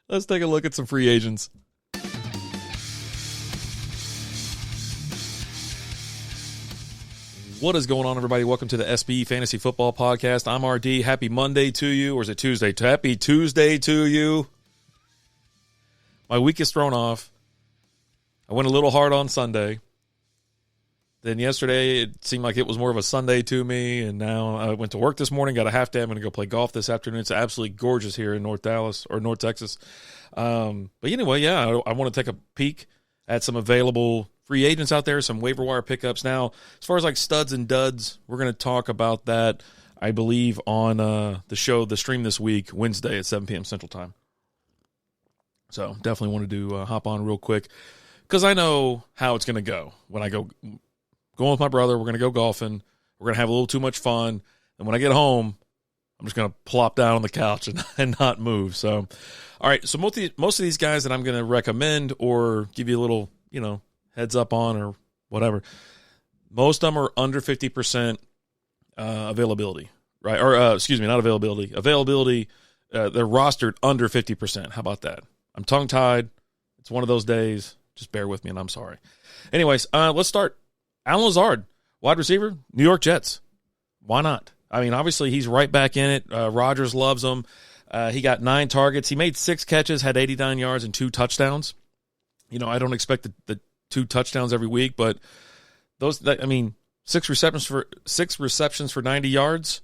Let's take a look at some free agents. What is going on, everybody? Welcome to the SB Fantasy Football Podcast. I'm RD. Happy Monday to you, or is it Tuesday? Happy Tuesday to you. My week is thrown off. I went a little hard on Sunday. Then yesterday, it seemed like it was more of a Sunday to me, and now I went to work this morning, got a half day. I'm going to go play golf this afternoon. It's absolutely gorgeous here in North Dallas, or North Texas. But anyway, yeah, I want to take a peek at some available free agents out there, some waiver wire pickups. Now, as far as like studs and duds, we're going to talk about that, I believe, on the stream this week, Wednesday at 7 p.m. Central Time. So definitely wanted to hop on real quick because I know how it's going to go when I go with my brother. We're going to go golfing. We're going to have a little too much fun. And when I get home, I'm just going to plop down on the couch and not move. So, all right. So most of these guys that I'm going to recommend or give you a little, heads up on or whatever, most of them are under 50% availability, right? Or, excuse me, not availability. Availability, they're rostered under 50%. How about that? I'm tongue-tied. It's one of those days. Just bear with me, and I'm sorry. Anyways, let's start. Alan Lazard, wide receiver, New York Jets. Why not? I mean, obviously, he's right back in it. Rodgers loves him. He got 9 targets. He made 6 catches, had 89 yards, and 2 touchdowns. I don't expect the 2 touchdowns every week, but 6 receptions for 90 yards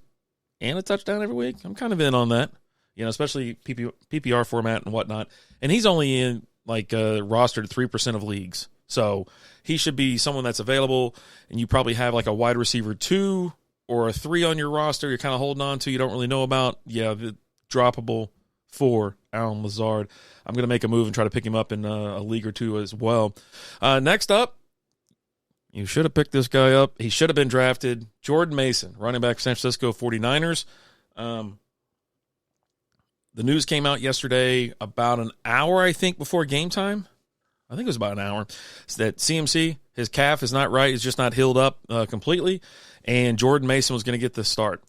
and a touchdown every week. I'm kind of in on that, especially PPR format and whatnot. And he's only in rostered 3% of leagues. So he should be someone that's available, and you probably have like a wide receiver 2 or a 3 on your roster you're kind of holding on to, you don't really know about. Yeah, the droppable for Alan Lazard. I'm going to make a move and try to pick him up in a league or 2 as well. Next up, you should have picked this guy up. He should have been drafted. Jordan Mason, running back, San Francisco 49ers. The news came out yesterday about an hour, I think, before game time. I think it was about an hour. It's that CMC, his calf is not right. He's just not healed up completely. And Jordan Mason was going to get the start.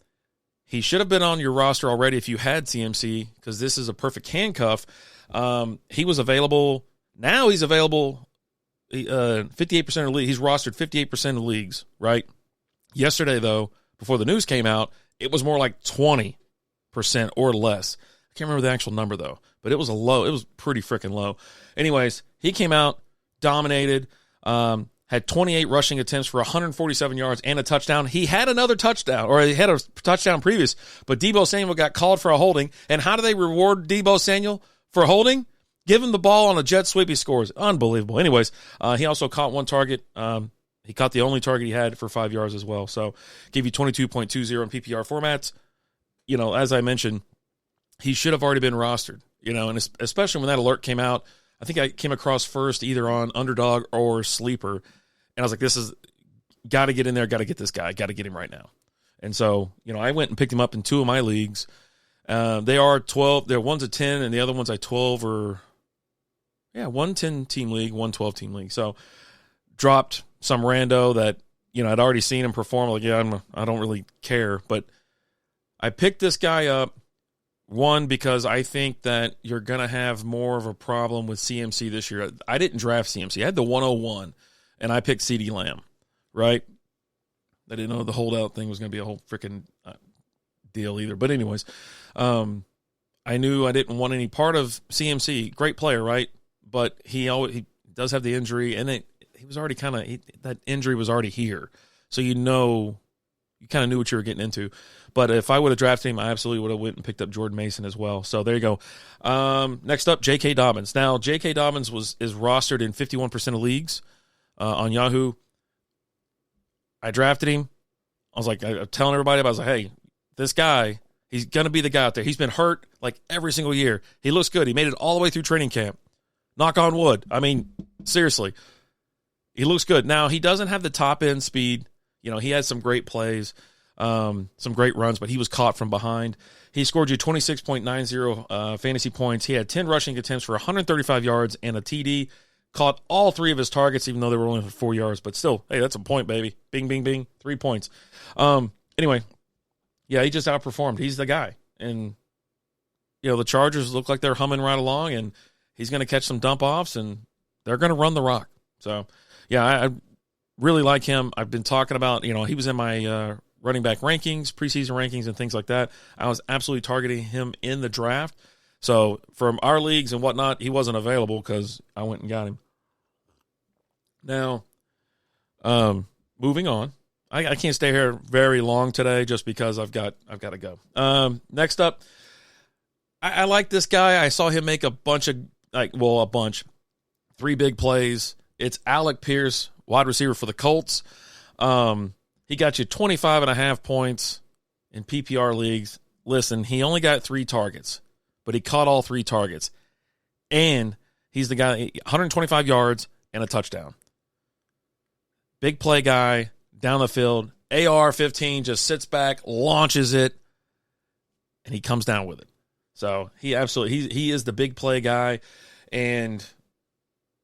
He should have been on your roster already if you had CMC, because this is a perfect handcuff. He was available. Now he's available 58% of leagues. He's rostered 58% of leagues, right? Yesterday, though, before the news came out, it was more like 20% or less. I can't remember the actual number, though, but it was it was pretty freaking low. Anyways, he came out, dominated, had 28 rushing attempts for 147 yards and a touchdown. He had another touchdown, or he had a touchdown previous, but Deebo Samuel got called for a holding. And how do they reward Deebo Samuel for holding? Give him the ball on a jet sweep. He scores. Unbelievable. Anyways, he also caught 1 target. He caught the only target he had for 5 yards as well. So gave you 22.20 in PPR formats. As I mentioned, he should have already been rostered, and especially when that alert came out. I think I came across first either on Underdog or Sleeper, and I was like, this is got to get in there, got to get this guy, got to get him right now. And so, I went and picked him up in 2 of my leagues. They are 12, they're one's a 10, and the other one's a 12 or, one 10-team league, one 12-team league. So dropped some rando that, I'd already seen him perform. Like, I don't really care, but I picked this guy up. One, because I think that you're going to have more of a problem with CMC this year. I didn't draft CMC. I had the 101, and I picked CeeDee Lamb, right? I didn't know the holdout thing was going to be a whole freaking deal either. But anyways, I knew I didn't want any part of CMC. Great player, right? But he does have the injury, and he was already that injury was already here. So you kind of knew what you were getting into. But if I would have drafted him, I absolutely would have went and picked up Jordan Mason as well. So there you go. Next up, J.K. Dobbins. Now, J.K. Dobbins is rostered in 51% of leagues on Yahoo. I drafted him. I was like, I'm telling everybody about it. I was like, hey, this guy, he's going to be the guy out there. He's been hurt like every single year. He looks good. He made it all the way through training camp. Knock on wood. I mean, seriously. He looks good. Now, he doesn't have the top-end speed. He had some great plays. Some great runs, but he was caught from behind. He scored you 26.90 fantasy points. He had 10 rushing attempts for 135 yards and a TD. Caught all 3 of his targets, even though they were only for 4 yards. But still, hey, that's a point, baby. Bing, bing, bing. 3 points. Anyway, yeah, he just outperformed. He's the guy. And the Chargers look like they're humming right along, and he's going to catch some dump offs, and they're going to run the rock. So, yeah, I really like him. I've been talking about, he was in my running back rankings, preseason rankings, and things like that. I was absolutely targeting him in the draft. So from our leagues and whatnot, he wasn't available because I went and got him. Now, moving on. I can't stay here very long today just because I've got to go. Next up, I like this guy. I saw him make a bunch, 3 big plays. It's Alec Pierce, wide receiver for the Colts. He got you 25.5 points in PPR leagues. Listen, he only got 3 targets, but he caught all 3 targets. And he's the guy, 125 yards and a touchdown. Big play guy, down the field. AR-15 just sits back, launches it, and he comes down with it. So he is the big play guy, and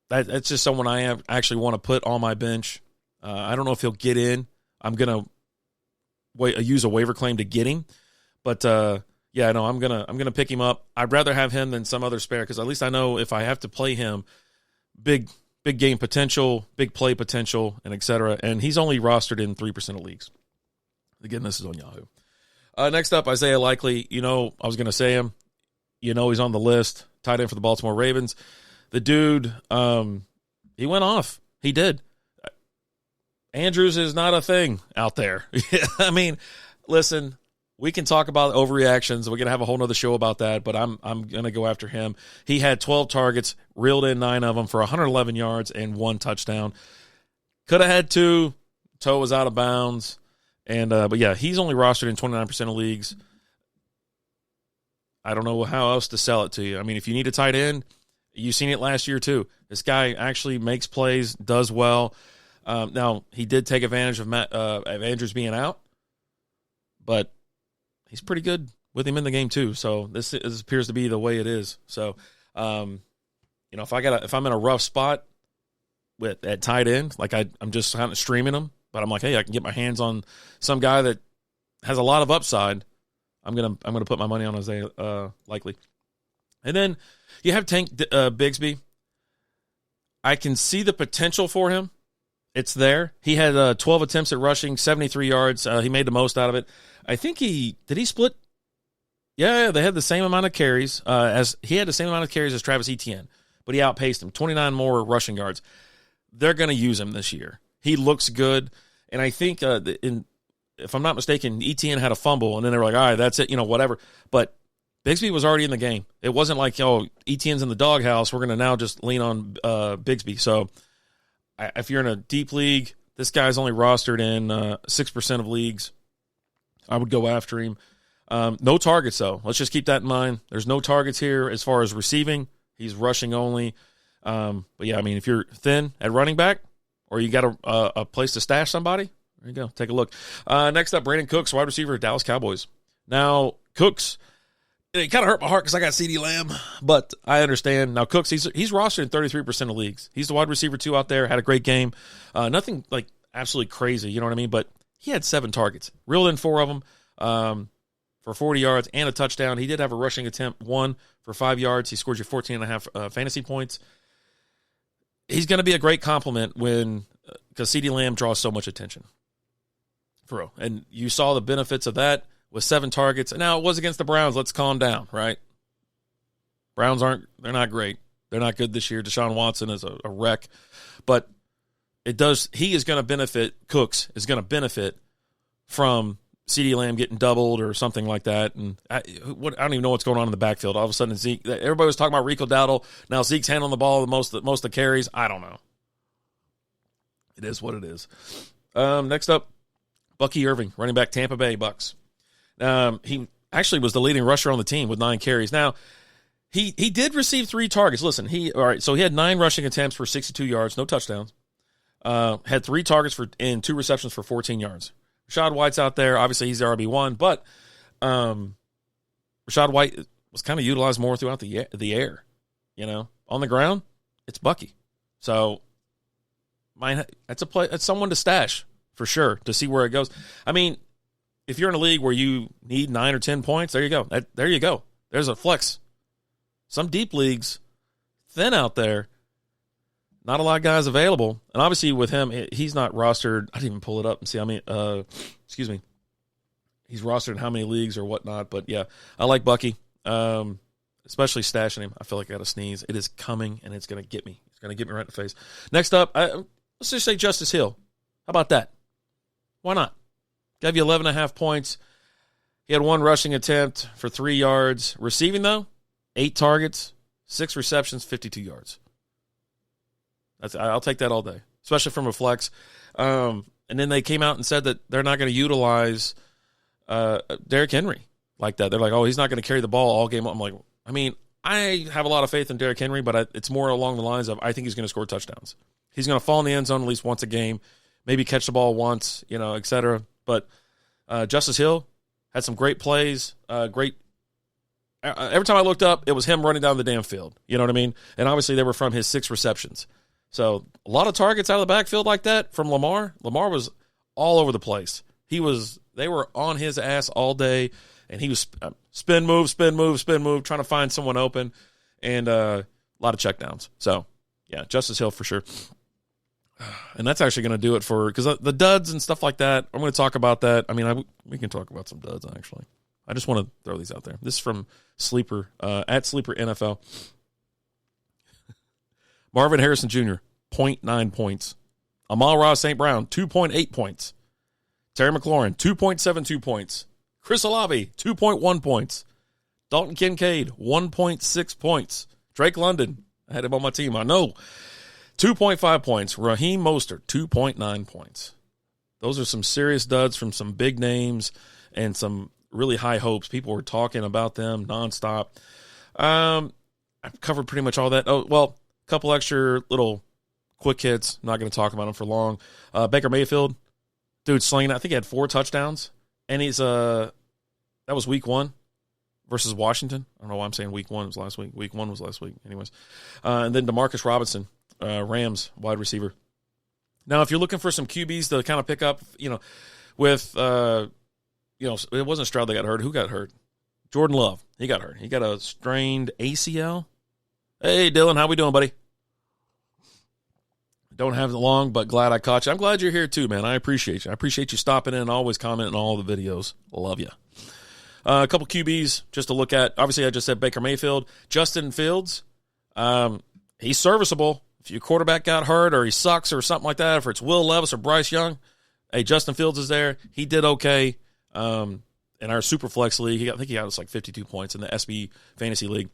that's just someone I actually want to put on my bench. I don't know if he'll get in. I'm gonna use a waiver claim to get him, but I'm gonna pick him up. I'd rather have him than some other spare because at least I know if I have to play him, big game potential, big play potential, and etc. And he's only rostered in 3% of leagues. Again, this is on Yahoo. Next up, Isaiah Likely. I was gonna say him. He's on the list. Tight end for the Baltimore Ravens. The dude, he went off. He did. Andrews is not a thing out there. I mean, listen, we can talk about overreactions. We're going to have a whole nother show about that, but I'm going to go after him. He had 12 targets, reeled in 9 of them for 111 yards and 1 touchdown. Could have had 2. Toe was out of bounds. But yeah, he's only rostered in 29% of leagues. I don't know how else to sell it to you. I mean, if you need a tight end, you've seen it last year too. This guy actually makes plays, does well. Now, he did take advantage of Andrews being out, but he's pretty good with him in the game too. So this appears to be the way it is. So, if I'm in a rough spot at tight end, like I'm just kind of streaming him, but I'm like, hey, I can get my hands on some guy that has a lot of upside. I'm gonna put my money on Isaiah Likely, and then you have Tank Bigsby. I can see the potential for him. It's there. He had 12 attempts at rushing, 73 yards. He made the most out of it. I think did he split? Yeah, they had the same amount of carries as Travis Etienne, but he outpaced him. 29 more rushing yards. They're going to use him this year. He looks good, and I think if I'm not mistaken, Etienne had a fumble, and then they were like, all right, that's it, whatever. But Bigsby was already in the game. It wasn't like, Etienne's in the doghouse. We're going to now just lean on Bigsby. So if you're in a deep league, this guy's only rostered in 6% of leagues. I would go after him. No targets, though. Let's just keep that in mind. There's no targets here as far as receiving. He's rushing only. But, yeah, I mean, if you're thin at running back or you got a place to stash somebody, there you go. Take a look. Next up, Brandon Cooks, wide receiver, Dallas Cowboys. Now, Cooks, it kind of hurt my heart because I got CeeDee Lamb, but I understand. Now, Cooks, he's rostered in 33% of leagues. He's the wide receiver, 2 out there, had a great game. Nothing, like, absolutely crazy, you know what I mean? But he had 7 targets, reeled in 4 of them for 40 yards and a touchdown. He did have a rushing attempt, 1 for 5 yards. He scored you 14.5 fantasy points. He's going to be a great compliment because CeeDee Lamb draws so much attention. For real. And you saw the benefits of that with 7 targets. Now, it was against the Browns. Let's calm down, right? Browns they're not great. They're not good this year. Deshaun Watson is a wreck. But he is going to benefit, Cooks is going to benefit from CeeDee Lamb getting doubled or something like that. And I don't even know what's going on in the backfield. All of a sudden, Zeke, everybody was talking about Rico Dowdle. Now Zeke's handling the ball most of the carries. I don't know. It is what it is. Next up, Bucky Irving, running back, Tampa Bay Bucks. He actually was the leading rusher on the team with 9 carries. Now, he did receive 3 targets. Listen, so he had 9 rushing attempts for 62 yards, no touchdowns. Had 3 targets and 2 receptions for 14 yards. Rashad White's out there. Obviously, he's the RB1, but Rashad White was kind of utilized more throughout the air. On the ground, it's Bucky. So, that's someone to stash for sure to see where it goes. I mean, if you're in a league where you need 9 or 10 points, there you go. There you go. There's a flex. Some deep leagues, thin out there. Not a lot of guys available. And obviously with him, he's not rostered. I didn't even pull it up and see how many, excuse me. He's rostered in how many leagues or whatnot. But, yeah, I like Bucky, especially stashing him. I feel like I got to sneeze. It is coming, and it's going to get me. It's going to get me right in the face. Next up, let's just say Justice Hill. How about that? Why not? Gave you 11.5 points. He had 1 rushing attempt for 3 yards. Receiving, though, 8 targets, 6 receptions, 52 yards. I'll take that all day, especially from a flex. And then they came out and said that they're not going to utilize Derrick Henry like that. They're like, oh, he's not going to carry the ball all game. I'm like, I mean, I have a lot of faith in Derrick Henry, but it's more along the lines of I think he's going to score touchdowns. He's going to fall in the end zone at least once a game, maybe catch the ball once, et cetera. But Justice Hill had some great plays, every time I looked up, it was him running down the damn field. You know what I mean? And obviously they were from his 6 receptions. So a lot of targets out of the backfield like that from Lamar. Lamar was all over the place. They were on his ass all day, and he was spin move, trying to find someone open, and a lot of checkdowns. So, yeah, Justice Hill for sure. And that's actually going to do it because the duds and stuff like that, I'm going to talk about that. I mean, we can talk about some duds, actually. I just want to throw these out there. This is from Sleeper, at Sleeper NFL. Marvin Harrison Jr., 0.9 points. Amon-Ra St. Brown, 2.8 points. Terry McLaurin, 2.72 points. Chris Olave, 2.1 points. Dalton Kincaid, 1.6 points. Drake London, I had him on my team, I know. 2.5 points. Raheem Mostert, 2.9 points. Those are some serious duds from some big names and some really high hopes. People were talking about them nonstop. I've covered pretty much all that. Oh, well, a couple extra little quick hits. I'm not going to talk about them for long. Baker Mayfield, dude, slinging. I think he had 4 touchdowns. And he's that was week 1 versus Washington. I don't know why I'm saying week 1 was last week. Week 1 was last week. Anyways. And then Demarcus Robinson, Rams wide receiver. Now, if you're looking for some QBs to kind of pick up, with, it wasn't Stroud that got hurt. Who got hurt? Jordan Love. He got hurt. He got a strained ACL. Hey, Dylan, how we doing, buddy? Don't have it long, but glad I caught you. I'm glad you're here too, man. I appreciate you. I appreciate you stopping in and always commenting on all the videos. Love you. A couple QBs just to look at. Obviously, I just said Baker Mayfield. Justin Fields, he's serviceable. If your quarterback got hurt or he sucks or something like that, if it's Will Levis or Bryce Young, hey, Justin Fields is there. He did okay in our Superflex league. I think he got us like 52 points in the SB Fantasy League.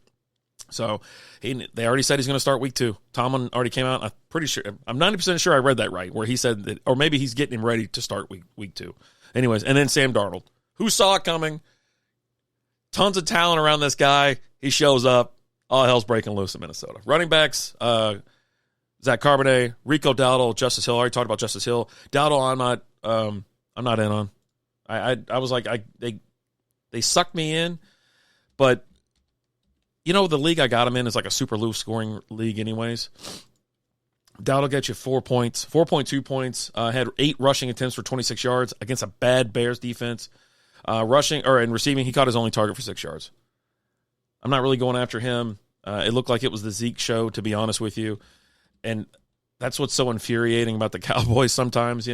So they already said he's going to start week 2. Tomlin already came out. I'm pretty sure. I'm 90% sure I read that right, where he said that, or maybe he's getting him ready to start week 2. Anyways, and then Sam Darnold, who saw it coming. Tons of talent around this guy. He shows up. All hell's breaking loose in Minnesota. Running backs, Zach Charbonnet, Rico Dowdle, Justice Hill. I already talked about Justice Hill. Dowdle, I'm not in on. I was like, they sucked me in, but the league I got him in is like a super low scoring league anyways. Dowdle gets you 4 points, 4.2 points, had 8 rushing attempts for 26 yards against a bad Bears defense. In receiving, he caught his only target for 6 yards. I'm not really going after him. It looked like it was the Zeke show, to be honest with you. And that's what's so infuriating about the Cowboys sometimes,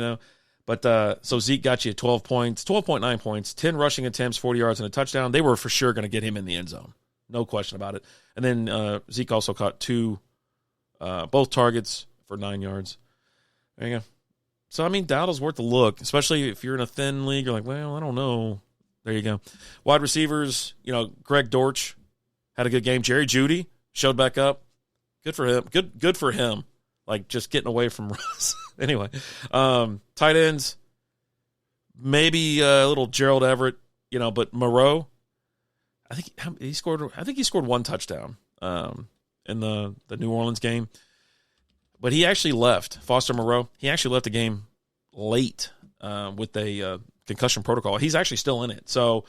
But so Zeke got you 12 points, 12.9 points, 10 rushing attempts, 40 yards, and a touchdown. They were for sure going to get him in the end zone. No question about it. And then Zeke also caught 2, both targets for 9 yards. There you go. So, I mean, Dowdle's worth a look, especially if you're in a thin league. You're like, well, I don't know. There you go. Wide receivers, Greg Dortch had a good game. Jerry Jeudy showed back up. Good for him. Good for him. Like, just getting away from Russ. Anyway, tight ends, maybe a little Gerald Everett, but Moreau, I think he scored 1 touchdown in the New Orleans game. But he actually left, Foster Moreau. He actually left the game late with a concussion protocol. He's actually still in it. So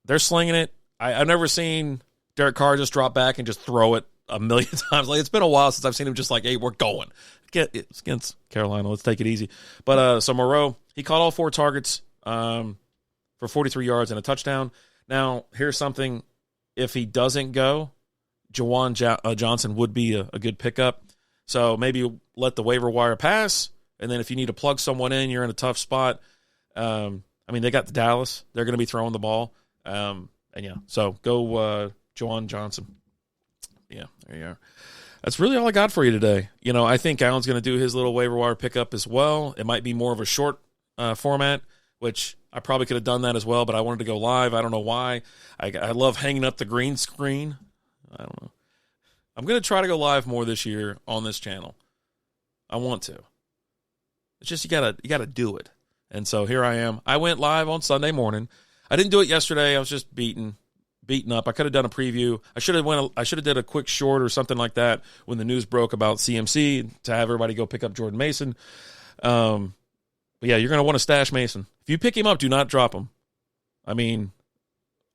they're slinging it. I've never seen Derek Carr just drop back and just throw it a million times. Like, it's been a while since I've seen him just like, hey, we're going. It's against Carolina. Let's take it easy. But so Moreau, he caught all 4 targets for 43 yards and a touchdown. Now, here's something if he doesn't go, Jawan Johnson would be a good pickup. So maybe let the waiver wire pass, and then if you need to plug someone in, you're in a tough spot. I mean, they got the Dallas. They're going to be throwing the ball. So go Jawan Johnson. Yeah, there you are. That's really all I got for you today. I think Alan's going to do his little waiver wire pickup as well. It might be more of a short format, which I probably could have done that as well, but I wanted to go live. I don't know why. I love hanging up the green screen. I don't know. I'm going to try to go live more this year on this channel. I want to. It's just you gotta do it. And so here I am. I went live on Sunday morning. I didn't do it yesterday. I was just beaten up. I could have done a preview. I should have did a quick short or something like that when the news broke about CMC to have everybody go pick up Jordan Mason. But yeah, you're going to want to stash Mason. If you pick him up, do not drop him. I mean,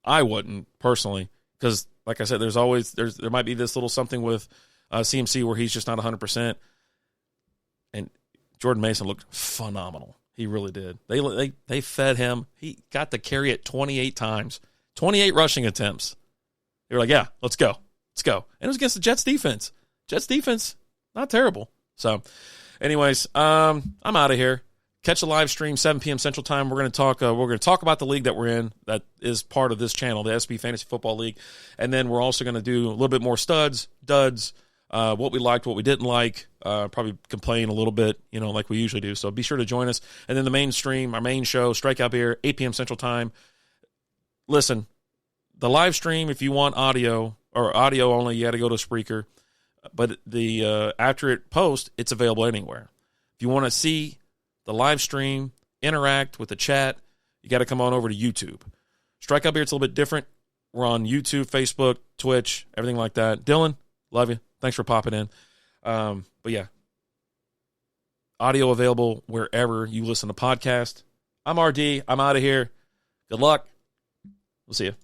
I wouldn't personally, because like I said, there might be this little something with CMC where he's just not 100%. And Jordan Mason looked phenomenal. He really did. They fed him. He got to carry it 28 times, 28 rushing attempts. They were like, yeah, let's go. And it was against the Jets defense. Jets defense, not terrible. So anyways, I'm out of here. Catch a live stream, 7 p.m. Central Time. We're going to talk about the league that we're in that is part of this channel, the SB Fantasy Football League. And then we're also going to do a little bit more studs, duds, what we liked, what we didn't like, probably complain a little bit, like we usually do. So be sure to join us. And then the main stream, our main show, Strikeout Beer, 8 p.m. Central Time. Listen, the live stream, if you want audio or audio only, you got to go to Spreaker. But the after it posts, it's available anywhere. If you want to see the live stream, interact with the chat, you got to come on over to YouTube. Strikeout Beer, it's a little bit different. We're on YouTube, Facebook, Twitch, everything like that. Dylan, love you. Thanks for popping in. But yeah, audio available wherever you listen to podcasts. I'm RD. I'm out of here. Good luck. We'll see you.